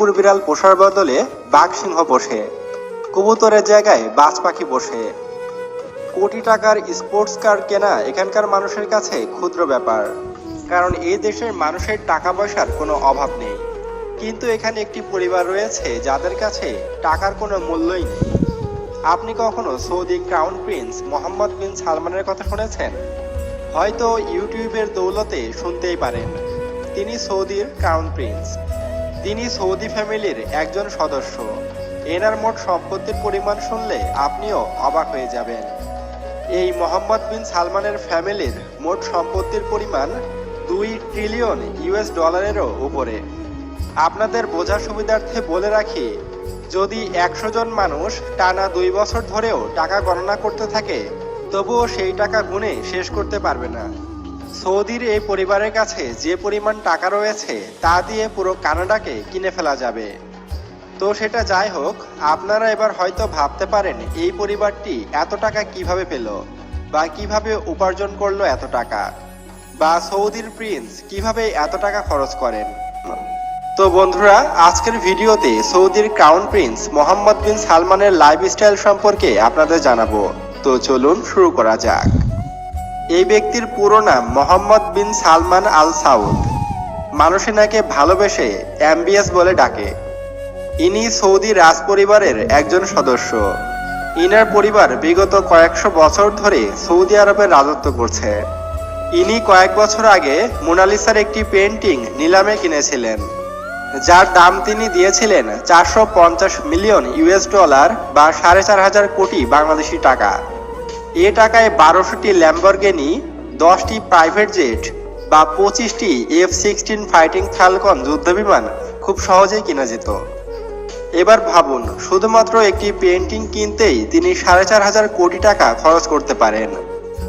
কুকুর বিড়াল পোষার বদলে বাঘ সিংহ পোষে, কবুতরের জায়গায় বাজ পাখি পোষে। কোটি টাকার স্পোর্টস কার কেনা এখানকার মানুষের কাছে ক্ষুদ্র ব্যাপার, কারণ এই দেশের মানুষের টাকা পয়সার কোনো অভাব নেই। কিন্তু এখানে একটি পরিবার রয়েছে যাদের কাছে টাকার কোনো মূল্যই নেই। আপনি কখনো সৌদি ক্রাউন প্রিন্স মোহাম্মদ বিন সালমানের কথা শুনেছেন? হয়তো ইউটিউবের দৌলতে শুনতেই পারেন। তিনি সৌদির ক্রাউন প্রিন্স। তিনি সৌদি ফ্যামিলির একজন সদস্য। এনার মোট সম্পত্তির পরিমাণ শুনলে আপনিও অবাক হয়ে যাবেন। এই মোহাম্মদ বিন সালমানের ফ্যামিলির মোট সম্পত্তির পরিমাণ 2 ট্রিলিয়ন ইউএস ডলারেরও উপরে। আপনাদের বোঝার সুবিধার্থে বলে রাখি, যদি 100 জন মানুষ টানা 2 বছর ধরেও টাকা গণনা করতে থাকে, তবুও সেই টাকা গুণে শেষ করতে পারবে না। সৌদির এই পরিবারের কাছে যে পরিমাণ টাকা রয়েছে তা দিয়ে পুরো কানাডাকে কিনে ফেলা যাবে। তো সেটা যাই হোক, আপনারা এবার হয়তো ভাবতে পারেন এই পরিবারটি এত টাকা কিভাবে পেল, বা কিভাবে উপার্জন করলো এত টাকা, বা সৌদির প্রিন্স কিভাবে এত টাকা খরচ করেন। তো বন্ধুরা, আজকের ভিডিওতে সৌদির ক্রাউন প্রিন্স মোহাম্মদ বিন সালমানের লাইফস্টাইল সম্পর্কে আপনাদের জানাবো। তো চলুন শুরু করা যাক। এই ব্যক্তির পুরো নাম মোহাম্মদ বিন সালমান আল সাউদ। মানুষ এনাকে ভালোবেসে এমবিএস বলে ডাকে। ইনি সৌদি রাজ পরিবারের একজন সদস্য। ইনার পরিবার বিগত কয়েকশো বছর ধরে সৌদি আরবে রাজত্ব করছে। ইনি কয়েক বছর আগে মোনালিসার একটি পেন্টিং নিলামে কিনেছিলেন, যার দাম তিনি দিয়েছিলেন 450 মিলিয়ন ইউএস ডলার বা 4,500 কোটি বাংলাদেশি টাকা। এ টাকায় 1200টি ল্যাম্বরগিনি, 10টি প্রাইভেট জেট বা 25টি F-16 ফাইটিং ফ্যালকন যুদ্ধবিমান খুব সহজেই কেনা যেত। এবার ভাবুন, শুধুমাত্র একটি পেন্টিং কিনতেই তিনি 4,500 কোটি টাকা খরচ করতে পারেন।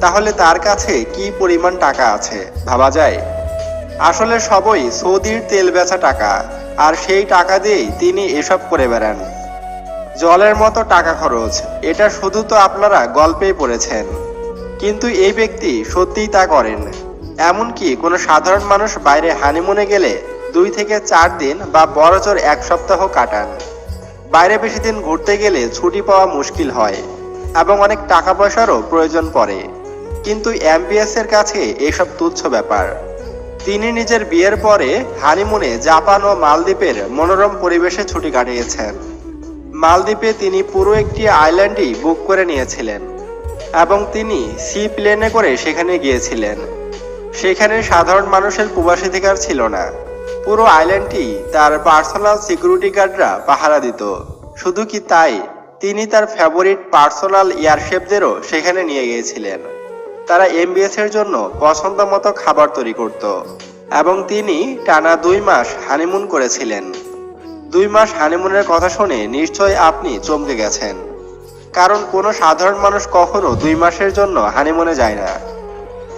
তাহলে তার কাছে কি পরিমাণ টাকা আছে ভাবা যায়? আসলে সবই সৌদির তেল বেচা টাকা, আর সেই টাকা দিয়েই তিনি এসব করে বেড়ান। জলের মতো টাকা খরচ, এটা শুধু তো আপনারা গল্পেই পড়েছেন, কিন্তু এই ব্যক্তি সত্যিই তা করেন। এমনকি কোনো সাধারণ মানুষ বাইরে হানিমুনে গেলে 2 থেকে 4 দিন বা বড়জোর 1 সপ্তাহ কাটান। বাইরে বেশি দিন ঘুরতে গেলে ছুটি পাওয়া মুশকিল হয় এবং অনেক টাকা পয়সারও প্রয়োজন পড়ে, কিন্তু এমবিএস এর কাছে এসব তুচ্ছ ব্যাপার। তিনি নিজের বিয়ের পরে হানিমুনে জাপান ও মালদ্বীপের মনোরম পরিবেশে ছুটি কাটিয়েছেন। মালদ্বীপে তিনি পুরো একটি আইল্যান্ডই বুক করে নিয়েছিলেন এবং তিনি সি প্লেনে করে সেখানে গিয়েছিলেন। সেখানে সাধারণ মানুষের প্রবেশাধিকার ছিল না। পুরো আইল্যান্ডটি তার পার্সোনাল সিকিউরিটি গার্ডরা পাহারা দিত। শুধু কি তাই, তিনি তার ফেভারিট পার্সোনাল এয়ারশেফদেরও সেখানে নিয়ে গিয়েছিলেন। তারা এমবিএস এর জন্য পছন্দ মতো খাবার তৈরি করত এবং তিনি টানা 2 মাস হানিমুন করেছিলেন। 2 মাস হানিমুনের কথা শুনে নিশ্চয়ই আপনি চমকে গেছেন, কারণ কোনো সাধারণ মানুষ কখনো 2 মাসের জন্য হানিমুনে যায় না।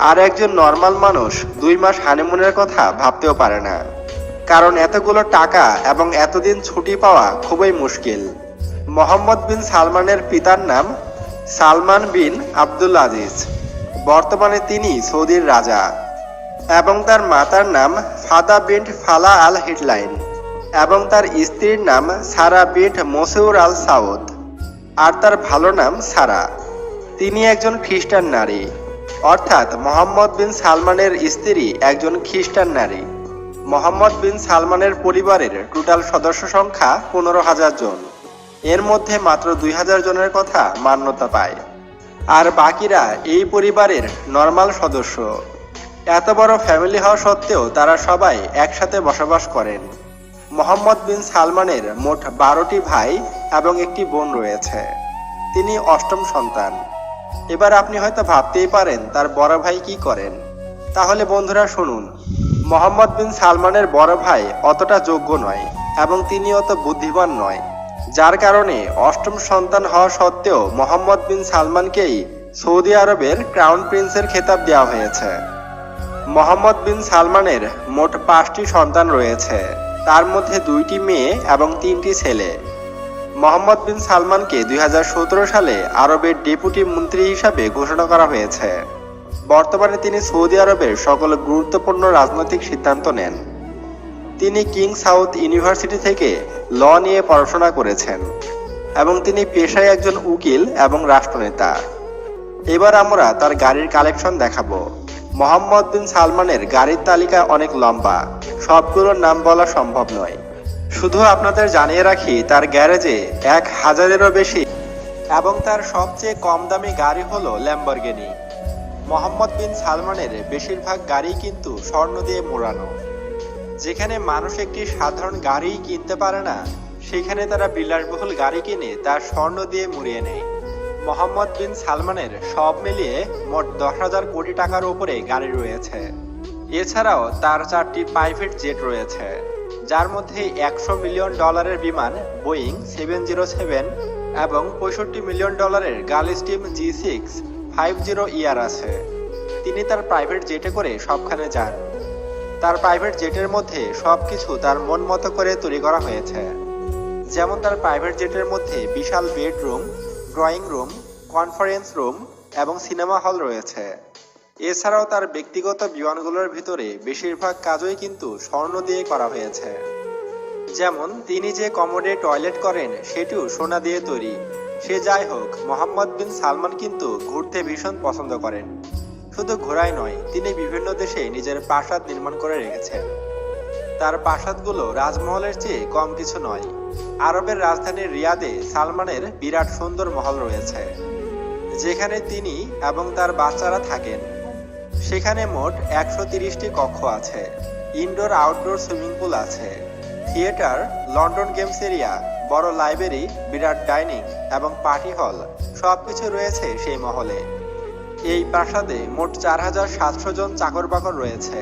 আর একজন নর্মাল মানুষ 2 মাস হানিমুনের কথা ভাবতেও পারে না, কারণ এতগুলো টাকা এবং এতদিন ছুটি পাওয়া খুবই মুশকিল। মোহাম্মদ বিন সালমানের পিতার নাম সালমান বিন আব্দুল আজিজ। বর্তমানে তিনি সৌদির রাজা। এবং তার মাতার নাম ফাদা বিন্ট ফালা আল হিটলাইন এবং তার স্ত্রীর নাম সারা বিন্ট মসিউর আল সাউদ, আর তার ভালো নাম সারা। তিনি একজন খ্রিস্টান নারী, অর্থাৎ মোহাম্মদ বিন সালমানের স্ত্রী একজন খ্রিস্টান নারী। মোহাম্মদ বিন সালমানের পরিবারের টোটাল সদস্য সংখ্যা 15,000 জন। এর মধ্যে মাত্র 2,000 জনের কথা মান্যতা পায়, আর বাকিরা এই পরিবারের নর্মাল সদস্য। এত বড় ফ্যামিলি হওয়া সত্ত্বেও তারা সবাই একসাথে বসবাস করেন। মোহাম্মদ বিন সালমানের মোট 12টি ভাই এবং একটি বোন রয়েছে। তিনি 8ম সন্তান। এবার আপনি হয়তো ভাবতেই পারেন তার বড় ভাই কি করেন। তাহলে বন্ধুরা শুনুন, মোহাম্মদ বিন সালমানের বড় ভাই অতটা যোগ্য নয় এবং তিনি অত বুদ্ধিমান নয়, যার কারণে 8ম সন্তান হওয়া সত্ত্বেও মোহাম্মদ বিন সালমানকেই সৌদি আরবের ক্রাউন প্রিন্সের খেতাব দেওয়া হয়েছে। মোহাম্মদ বিন সালমানের মোট 5টি সন্তান রয়েছে, তার মধ্যে 2টি মেয়ে এবং 3টি ছেলে। মোহাম্মদ বিন সালমানকে 2017 সালে আরবের ডেপুটি মন্ত্রী হিসাবে ঘোষণা করা হয়েছে। বর্তমানে তিনি সৌদি আরবের সকল গুরুত্বপূর্ণ রাজনৈতিক সিদ্ধান্ত নেন। তিনি কিং সাউথ ইউনিভার্সিটি থেকে ল নিয়ে পড়াশোনা করেছেন এবং তিনি পেশায় একজন উকিল এবং রাষ্ট্রনেতা। এবার আমরা তার গাড়ির কালেকশন দেখাবো। মোহাম্মদ বিন সালমানের গাড়ির তালিকা অনেক লম্বা, সবগুলোর নাম বলা সম্ভব নয়। শুধু আপনাদের জানিয়ে রাখি, তার গ্যারেজে 1000-এরও বেশি এবং তার সবচেয়ে কম দামি গাড়ি হলো ল্যাম্বরগিনি। মোহাম্মদ বিন সালমানের বেশিরভাগ গাড়ি কিন্তু স্বর্ণ দিয়ে মোড়ানো। যেখানে মানুষ একটি সাধারণ গাড়ি কিনতে পারে না, সেখানে তারা বিলাসবহুল গাড়ি কিনে তার স্বর্ণ দিয়ে মুড়িয়ে নেয়। মোহাম্মদ বিন সালমানের সব মিলিয়ে মোট 10,000 কোটি টাকার উপরে গাড়ি রয়েছে। এছাড়াও তার 4টি প্রাইভেট জেট রয়েছে, যার মধ্যে $100 মিলিয়ন বিমান বোয়িং 707 এবং $65 মিলিয়ন গালস্টিম G650ER আছে। তিনি তার প্রাইভেট জেটে করে সবখানে যান। তার প্রাইভেট জেটের মধ্যে সবকিছু তার মন মতো করে তৈরি করা হয়েছে। যেমন তার প্রাইভেট জেটের মধ্যে বিশাল bedroom, drawing room, conference room এবং সিনেমা হল রয়েছে। এছাড়াও তার ব্যক্তিগত বিমানগুলোর ভিতরে বেশিরভাগ কাজই কিন্তু স্বর্ণ দিয়ে করা হয়েছে। যেমন তিনি যে কমোডে টয়লেট করেন সেটিও সোনা দিয়ে তৈরি। সে যাই হোক, মোহাম্মদ বিন সালমান কিন্তু ঘুরতে ভীষণ পছন্দ করেন। শুধু ঘোরাই নয়, তিনি বিভিন্ন দেশে নিজের প্রাসাদ নির্মাণ করে রেখেছেন। তার প্রাসাদগুলো রাজমহলের চেয়ে কম কিছু নয়। আরবের রাজধানী রিয়াদে সালমানের বিরাট সুন্দর মহল রয়েছে, যেখানে তিনি এবং তার বাচ্চারা থাকেন। সেখানে মোট 130টি কক্ষ আছে, ইনডোর আউটডোর সুইমিং পুল আছে, থিয়েটার, লন্ডন গেমস এরিয়া, বড় লাইব্রেরি, বিরাট ডাইনিং এবং পার্টি হল সবকিছু রয়েছে সেই মহলে। এই প্রাসাদে মোট 4700 জন চাকর বাকর রয়েছে।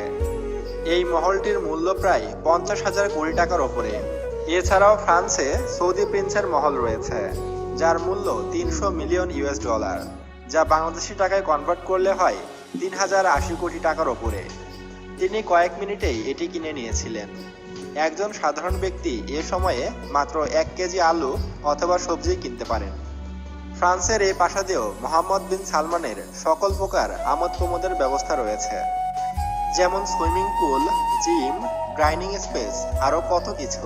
এই মহলটির মূল্য প্রায় 50,000 কোটি টাকার ওপরে। এছাড়াও ফ্রান্সে সৌদি প্রিন্সের মহল রয়েছে, যার মূল্য $300 মিলিয়ন, যা বাংলাদেশি টাকায় কনভার্ট করলে হয় 3080 কোটি টাকার ওপরে। তিনি কয়েক মিনিটেই এটি কিনে নিয়েছিলেন। একজন সাধারণ ব্যক্তি এ সময়ে মাত্র 1 কেজি আলু অথবা সবজি কিনতে পারেন। ফ্রান্সের এই প্রাসাদেও মোহাম্মদ বিন সালমানের সকল প্রকার আমোদ প্রমোদের ব্যবস্থা রয়েছে, যেমন swimming pool, gym, dining space, আরও কত কিছু।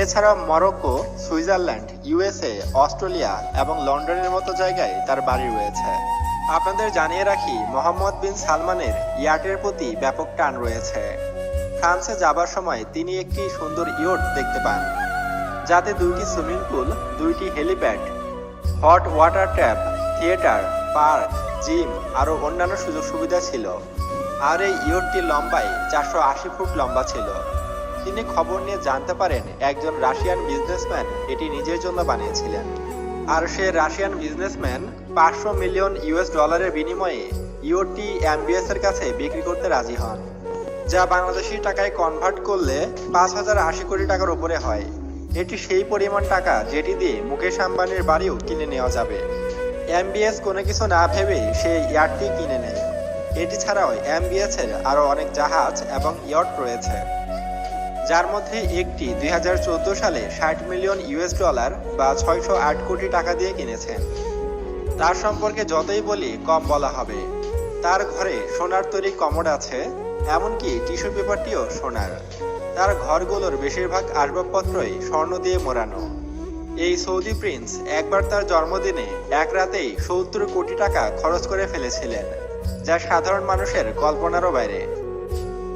এছাড়াও মরক্কো, সুইজারল্যান্ড, USA, অস্ট্রেলিয়া এবং লন্ডনের মতো জায়গায় তার বাড়ি রয়েছে। আপনাদের জানিয়ে রাখি, মোহাম্মদ বিন সালমানের ইয়াটের প্রতি ব্যাপক টান রয়েছে। ফ্রান্সে যাবার সময় তিনি একটি সুন্দর ইয়ট দেখতে পান, যাতে 2টি সুইমিং পুল, 2টি helipad, hot water tap, theatre, park, gym আরও অন্যান্য সুযোগ সুবিধা ছিল। আর এই ইয়টটি লম্বায় 480 ফুট লম্বা ছিল। তিনি খবর নিয়ে জানতে পারেন একজন রাশিয়ান বিজনেসম্যান এটি নিজের জন্য বানিয়েছিলেন। আর সে রাশিয়ান বিজনেসম্যান $500 মিলিয়ন বিনিময়ে ইয়টটি MBS এর কাছে বিক্রি করতে রাজি হন, যা বাংলাদেশি টাকায় কনভার্ট করলে 5080 কোটি টাকার উপরে হয়। এটি সেই পরিমাণ টাকা যেটি দিয়ে মুকেশ আম্বানির বাড়িও কিনে নেওয়া যাবে। MBS কোনো কিছু না ভেবেই সে ইয়াটটি কিনে নেয়। এটি ছাড়াও MBS এর আরও অনেক জাহাজ এবং ইয়ট রয়েছে, যার মধ্যে একটি 2014 সালে $60 মিলিয়ন বা 608 কোটি টাকা দিয়ে কিনেছেন। তার সম্পর্কে যতই বলি কম বলা হবে। তার ঘরে সোনার তৈরি কমোড আছে, এমনকি টিস্যু পেপারটিও সোনার। তার ঘরগুলোর বেশিরভাগ আসবাবপত্রই স্বর্ণ দিয়ে মোড়ানো। এই সৌদি প্রিন্স একবার তার জন্মদিনে এক রাতেই 70 কোটি টাকা খরচ করে ফেলেছিলেন, যা সাধারণ মানুষের কল্পনারও বাইরে।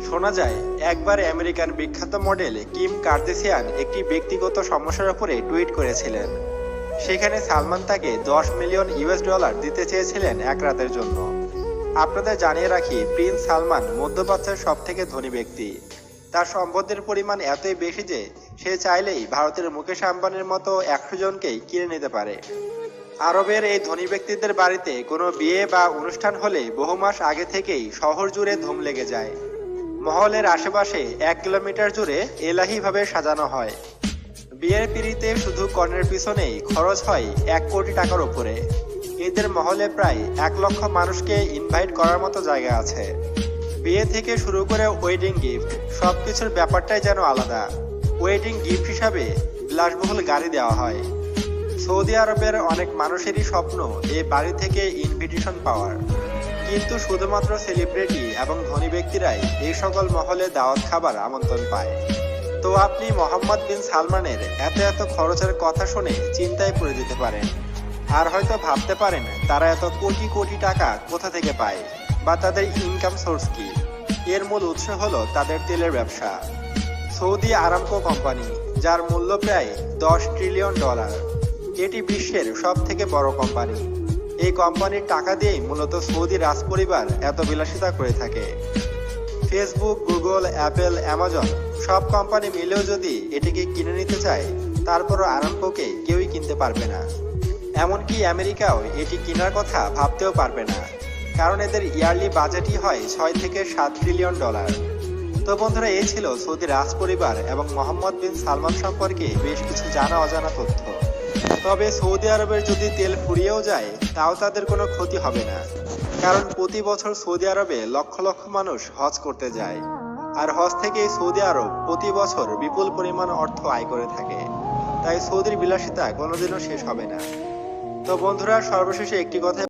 শোনা যায় একবার আমেরিকান বিখ্যাত মডেল কিম কার্দাশিয়ান একটি ব্যক্তিগত সমস্যার উপরে টুইট করেছিলেন। সেখানে সালমান তাকে $10 মিলিয়ন দিতে চেয়েছিলেন এক রাতের জন্য। আপনাদের জানিয়ে রাখি, প্রিন্স সালমান মধ্যপ্রাচ্যের সবথেকে ধনী ব্যক্তি। তার সম্পদের পরিমাণ এতই বেশি যে সে চাইলেই ভারতের মুকেশ আম্বানির মতো 100 জনকেই কিনে নিতে পারে। আরবের এই ধনী ব্যক্তিদের বাড়িতে কোনো বিয়ে বা অনুষ্ঠান হলে বহু মাস আগে থেকেই শহর জুড়ে ধুম লেগে যায়। মহলের আশেপাশে 1 কিলোমিটার জুড়ে এলাহিভাবে সাজানো হয়। বিয়ের পিঁড়িতে শুধু কনের পিছনেই খরচ হয় 1 কোটি টাকার উপরে। এদের মহলে প্রায় 1 লক্ষ মানুষকে ইনভাইট করার মতো জায়গা আছে। বিয়ে থেকে শুরু করে ওয়েডিং গিফট, সবকিছুর ব্যাপারটাই যেন আলাদা। ওয়েডিং গিফট হিসাবে বিলাসবহুল গাড়ি দেওয়া হয়। সৌদি আরবের অনেক মানুষেরই স্বপ্ন এই বাড়ি থেকে ইনভিটেশন পাওয়ার, কিন্তু শুধুমাত্র সেলিব্রিটি এবং ধনী ব্যক্তিরাই এই সকল মহলে দাওয়াত খাবার আমন্ত্রণ পায়। তো আপনি মোহাম্মদ বিন সালমানের এত এত খরচের কথা শুনে চিন্তায় পড়ে যেতে পারেন, আর হয়তো ভাবতে পারেন তারা এত কোটি কোটি টাকা কোথা থেকে পায় বা তাদের ইনকাম সোর্স কি। এর মূল উৎস হলো তাদের তেলের ব্যবসা। সৌদি আরামকো কোম্পানি, যার মূল্য প্রায় $10 ট্রিলিয়ন। এটি বিশ্বের সব থেকে বড় কোম্পানি। এই কোম্পানির টাকা দিয়েই মূলত সৌদি রাজপরিবার এত বিলাসিতা করে থাকে। ফেসবুক, গুগল, অ্যাপেল, অ্যামাজন সব কোম্পানি মিলেও যদি এটিকে কিনে নিতে চায়, তারপরও আরামকোকে কেউই কিনতে পারবে না। এমনকি আমেরিকাও এটি কেনার কথা ভাবতেও পারবে না, কারণ এদের ইয়ারলি বাজেটই হয় $6 থেকে $7 ট্রিলিয়ন। তো বন্ধুরা, এই ছিল সৌদি রাজপরিবার এবং মোহাম্মদ বিন সালমান সম্পর্কে বেশ কিছু জানা অজানা তথ্য। তবে সৌদি আরবের যদি তেল ফুরিয়েও যায়, তাও তাদের কোনো ক্ষতি হবে না, কারণ প্রতি বছর সৌদি আরবে লক্ষ লক্ষ মানুষ হজ করতে যায়, আর হজ থেকেই সৌদি আরব প্রতি বছর বিপুল পরিমাণ অর্থ আয় করে থাকে। তাই সৌদির বিলাসিতা কোনোদিনও শেষ হবে না। তো বন্ধুরা, সর্বশেষে একটি কথা